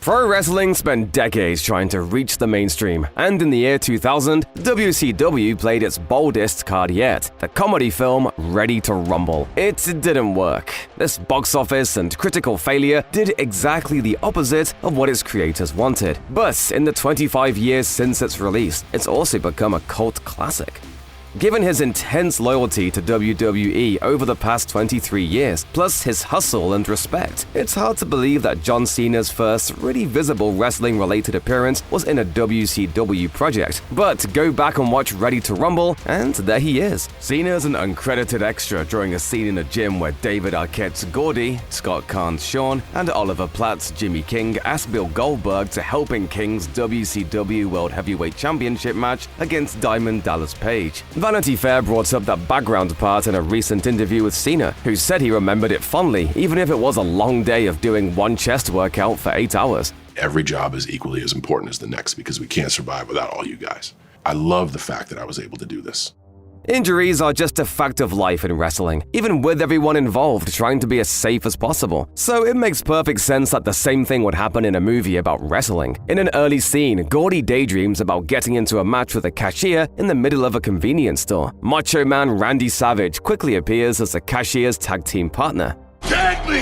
Pro wrestling spent decades trying to reach the mainstream, and in the year 2000, WCW played its boldest card yet, the comedy film Ready to Rumble. It didn't work. This box office and critical failure did exactly the opposite of what its creators wanted. But in the 25 years since its release, it's also become a cult classic. Given his intense loyalty to WWE over the past 23 years, plus his hustle and respect, it's hard to believe that John Cena's first really visible wrestling-related appearance was in a WCW project. But go back and watch Ready to Rumble, and there he is. Cena's an uncredited extra during a scene in a gym where David Arquette's Gordy, Scott Kahn's Shawn, and Oliver Platt's Jimmy King asked Bill Goldberg to help in King's WCW World Heavyweight Championship match against Diamond Dallas Page. Vanity Fair brought up that background part in a recent interview with Cena, who said he remembered it fondly, even if it was a long day of doing one chest workout for 8 hours. Every job is equally as important as the next because we can't survive without all you guys. I love the fact that I was able to do this. Injuries are just a fact of life in wrestling, even with everyone involved trying to be as safe as possible. So it makes perfect sense that the same thing would happen in a movie about wrestling. In an early scene, Gordy daydreams about getting into a match with a cashier in the middle of a convenience store. Macho Man Randy Savage quickly appears as the cashier's tag team partner. Tag me!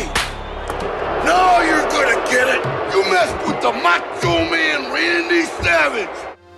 No, you're gonna get it! You messed with the Macho Man Randy Savage!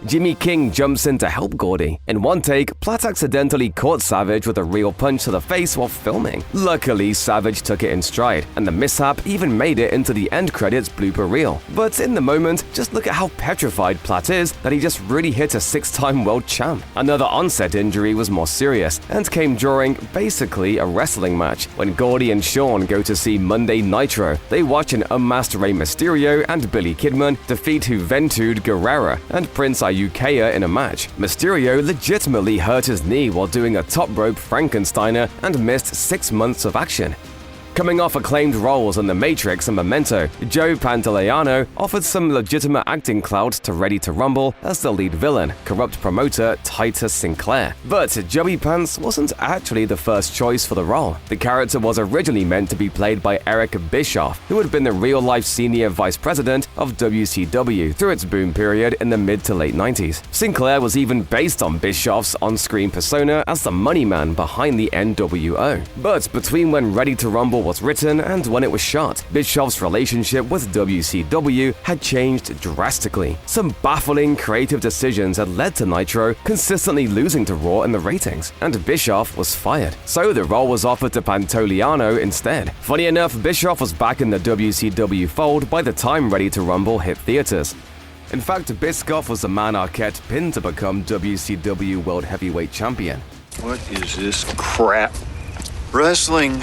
Jimmy King jumps in to help Gordy. In one take, Platt accidentally caught Savage with a real punch to the face while filming. Luckily, Savage took it in stride, and the mishap even made it into the end credits blooper reel. But in the moment, just look at how petrified Platt is that he just really hit a 6-time world champ. Another onset injury was more serious, and came during, basically, a wrestling match. When Gordy and Shawn go to see Monday Nitro, they watch an unmasked Rey Mysterio and Billy Kidman defeat Juventud Guerrera and Prince Ayukea in a match. Mysterio legitimately hurt his knee while doing a top rope Frankensteiner and missed 6 months of action. Coming off acclaimed roles in The Matrix and Memento, Joe Pantoliano offered some legitimate acting clout to Ready to Rumble as the lead villain, corrupt promoter Titus Sinclair. But Joey Pants wasn't actually the first choice for the role. The character was originally meant to be played by Eric Bischoff, who had been the real-life senior vice president of WCW through its boom period in the mid to late 90s. Sinclair was even based on Bischoff's on-screen persona as the money man behind the NWO. But between when Ready to Rumble was written and when it was shot, Bischoff's relationship with WCW had changed drastically. Some baffling creative decisions had led to Nitro consistently losing to Raw in the ratings, and Bischoff was fired. So the role was offered to Pantoliano instead. Funny enough, Bischoff was back in the WCW fold by the time Ready to Rumble hit theaters. In fact, Bischoff was the man Arquette pinned to become WCW World Heavyweight Champion. What is this crap? Wrestling.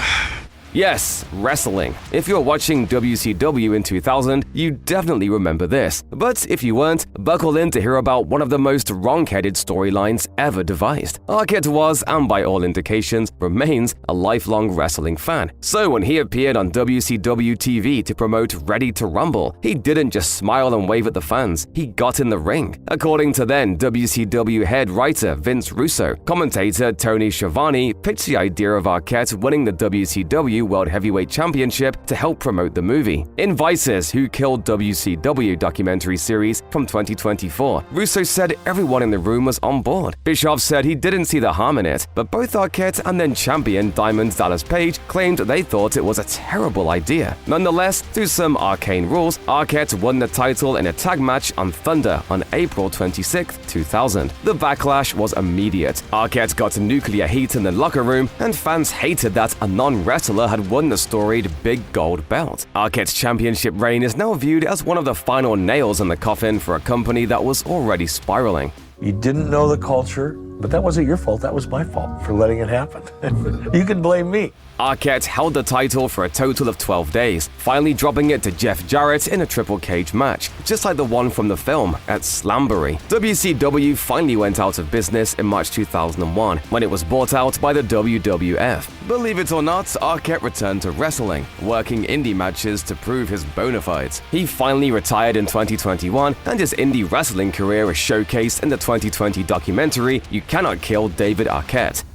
Yes, wrestling. If you're watching WCW in 2000, you definitely remember this. But if you weren't, buckle in to hear about one of the most wrong-headed storylines ever devised. Arquette was, and by all indications, remains a lifelong wrestling fan. So when he appeared on WCW TV to promote Ready to Rumble, he didn't just smile and wave at the fans, he got in the ring. According to then WCW head writer Vince Russo, commentator Tony Schiavone pitched the idea of Arquette winning the WCW World Heavyweight Championship to help promote the movie. In Vice's Who Killed WCW documentary series from 2024, Russo said everyone in the room was on board. Bischoff said he didn't see the harm in it, but both Arquette and then champion Diamond Dallas Page claimed they thought it was a terrible idea. Nonetheless, through some arcane rules, Arquette won the title in a tag match on Thunder on April 26, 2000. The backlash was immediate. Arquette got nuclear heat in the locker room, and fans hated that a non-wrestler had won the storied Big Gold Belt. Arquette's championship reign is now viewed as one of the final nails in the coffin for a company that was already spiraling. You didn't know the culture, but that wasn't your fault. That was my fault for letting it happen. You can blame me. Arquette held the title for a total of 12 days, finally dropping it to Jeff Jarrett in a triple cage match, just like the one from the film at Slamboree. WCW finally went out of business in March 2001 when it was bought out by the WWF. Believe it or not, Arquette returned to wrestling, working indie matches to prove his bona fides. He finally retired in 2021, and his indie wrestling career is showcased in the 2020 documentary You Cannot Kill David Arquette.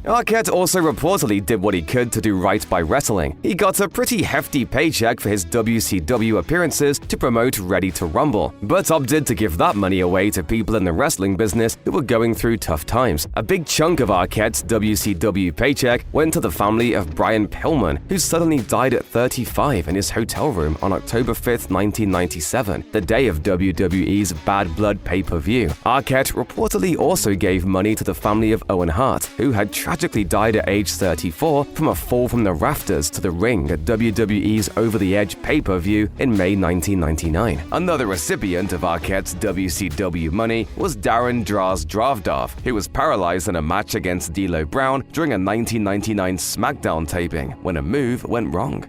Arquette also reportedly did what he could to do right by wrestling. He got a pretty hefty paycheck for his WCW appearances to promote Ready to Rumble, but opted to give that money away to people in the wrestling business who were going through tough times. A big chunk of Arquette's WCW paycheck went to the family of Brian Pillman, who suddenly died at 35 in his hotel room on October 5, 1997, the day of WWE's Bad Blood pay-per-view. Arquette reportedly also gave money to the family of Owen Hart, who had tragically died at age 34 from a fall from the rafters to the ring at WWE's Over the Edge pay-per-view in May 1999. Another recipient of Arquette's WCW money was Darren Dravdov, who was paralyzed in a match against D'Lo Brown during a 1999 SmackDown taping when a move went wrong.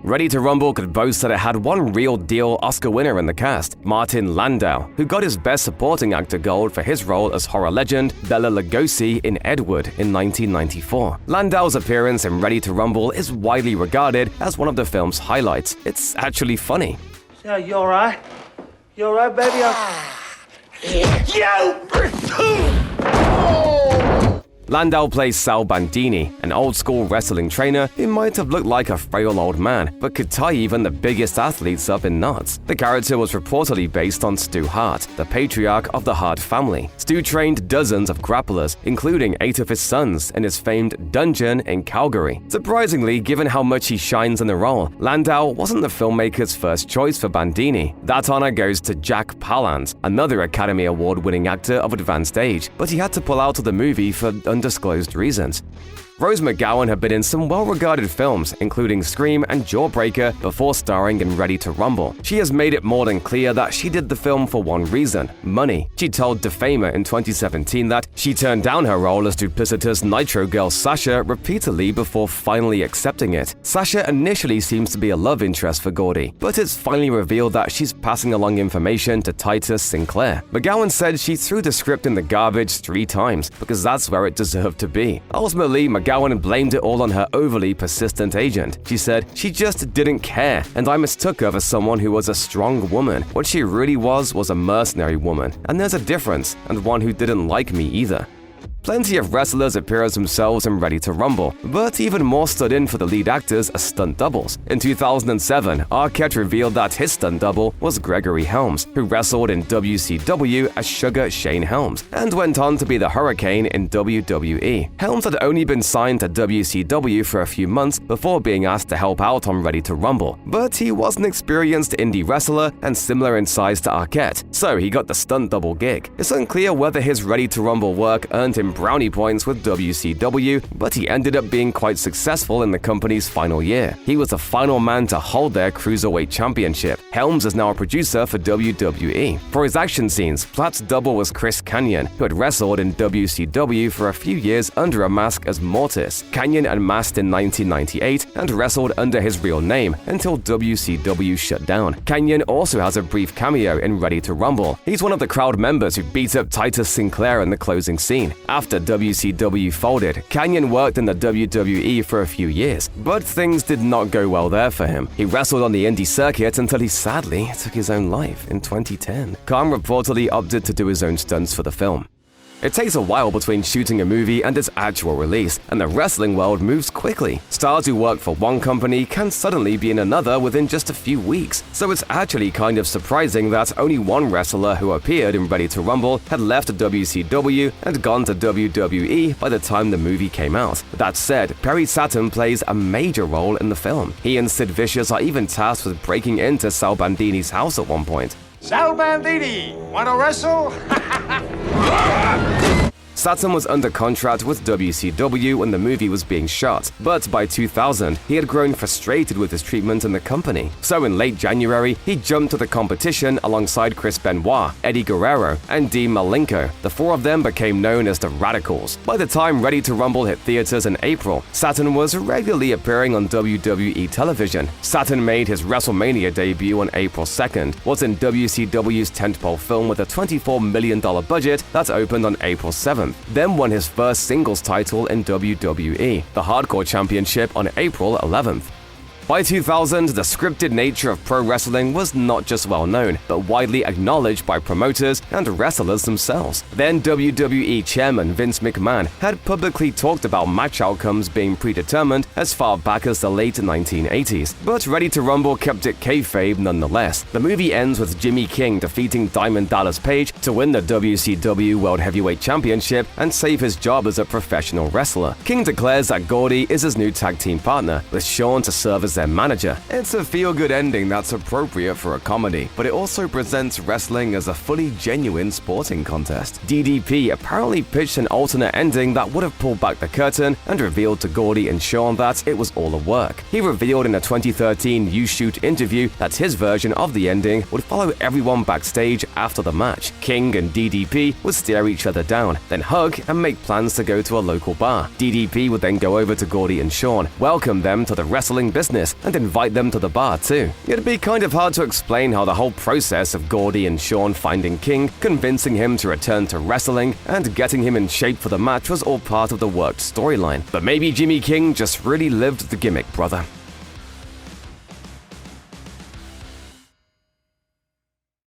Ready to Rumble could boast that it had one real deal Oscar winner in the cast, Martin Landau, who got his Best Supporting Actor gold for his role as horror legend Bela Lugosi in Ed Wood in 1994. Landau's appearance in Ready to Rumble is widely regarded as one of the film's highlights. It's actually funny. Yeah, you alright? You alright, baby? Landau plays Sal Bandini, an old-school wrestling trainer who might have looked like a frail old man, but could tie even the biggest athletes up in knots. The character was reportedly based on Stu Hart, the patriarch of the Hart family. Stu trained dozens of grapplers, including 8 of his sons, in his famed dungeon in Calgary. Surprisingly, given how much he shines in the role, Landau wasn't the filmmaker's first choice for Bandini. That honor goes to Jack Palance, another Academy Award-winning actor of advanced age, but he had to pull out of the movie for undisclosed reasons. Rose McGowan had been in some well-regarded films, including Scream and Jawbreaker, before starring in Ready to Rumble. She has made it more than clear that she did the film for one reason: money. She told Defamer in 2017 that she turned down her role as duplicitous Nitro Girl Sasha repeatedly before finally accepting it. Sasha initially seems to be a love interest for Gordy, but it's finally revealed that she's passing along information to Titus Sinclair. McGowan said she threw the script in the garbage 3 times because that's where it deserved to be. Ultimately, McGowan blamed it all on her overly persistent agent. She said, "She just didn't care, and I mistook her for someone who was a strong woman. What she really was a mercenary woman, and there's a difference, and one who didn't like me either." Plenty of wrestlers appear as themselves in Ready to Rumble, but even more stood in for the lead actors as stunt doubles. In 2007, Arquette revealed that his stunt double was Gregory Helms, who wrestled in WCW as Sugar Shane Helms, and went on to be the Hurricane in WWE. Helms had only been signed to WCW for a few months before being asked to help out on Ready to Rumble, but he was an experienced indie wrestler and similar in size to Arquette, so he got the stunt double gig. It's unclear whether his Ready to Rumble work earned him brownie points with WCW, but he ended up being quite successful in the company's final year. He was the final man to hold their Cruiserweight Championship. Helms is now a producer for WWE. For his action scenes, Platt's double was Chris Kanyon, who had wrestled in WCW for a few years under a mask as Mortis. Kanyon unmasked in 1998 and wrestled under his real name until WCW shut down. Kanyon also has a brief cameo in Ready to Rumble. He's one of the crowd members who beat up Titus Sinclair in the closing scene. After WCW folded, Kanyon worked in the WWE for a few years, but things did not go well there for him. He wrestled on the indie circuit until he sadly took his own life in 2010. Khan reportedly opted to do his own stunts for the film. It takes a while between shooting a movie and its actual release, and the wrestling world moves quickly. Stars who work for one company can suddenly be in another within just a few weeks, so it's actually kind of surprising that only one wrestler who appeared in Ready to Rumble had left WCW and gone to WWE by the time the movie came out. That said, Perry Saturn plays a major role in the film. He and Sid Vicious are even tasked with breaking into Sal Bandini's house at one point. Sal Bandini, wanna wrestle? Saturn was under contract with WCW when the movie was being shot, but by 2000, he had grown frustrated with his treatment in the company. So in late January, he jumped to the competition alongside Chris Benoit, Eddie Guerrero, and Dean Malenko. The 4 of them became known as the Radicals. By the time Ready to Rumble hit theaters in April, Saturn was regularly appearing on WWE television. Saturn made his WrestleMania debut on April 2nd, was in WCW's tentpole film with a $24 million budget that opened on April 7th. Then won his first singles title in WWE, the Hardcore Championship, on April 11th. By 2000, the scripted nature of pro wrestling was not just well known, but widely acknowledged by promoters and wrestlers themselves. Then WWE Chairman Vince McMahon had publicly talked about match outcomes being predetermined as far back as the late 1980s, but Ready to Rumble kept it kayfabe nonetheless. The movie ends with Jimmy King defeating Diamond Dallas Page to win the WCW World Heavyweight Championship and save his job as a professional wrestler. King declares that Gordy is his new tag team partner, with Shawn to serve as their manager. It's a feel-good ending that's appropriate for a comedy, but it also presents wrestling as a fully genuine sporting contest. DDP apparently pitched an alternate ending that would have pulled back the curtain and revealed to Gordy and Shawn that it was all a work. He revealed in a 2013 You Shoot interview that his version of the ending would follow everyone backstage after the match. King and DDP would stare each other down, then hug and make plans to go to a local bar. DDP would then go over to Gordy and Shawn, welcome them to the wrestling business, and invite them to the bar too. It'd be kind of hard to explain how the whole process of Gordy and Shawn finding King, convincing him to return to wrestling, and getting him in shape for the match was all part of the worked storyline. But maybe Jimmy King just really lived the gimmick, brother.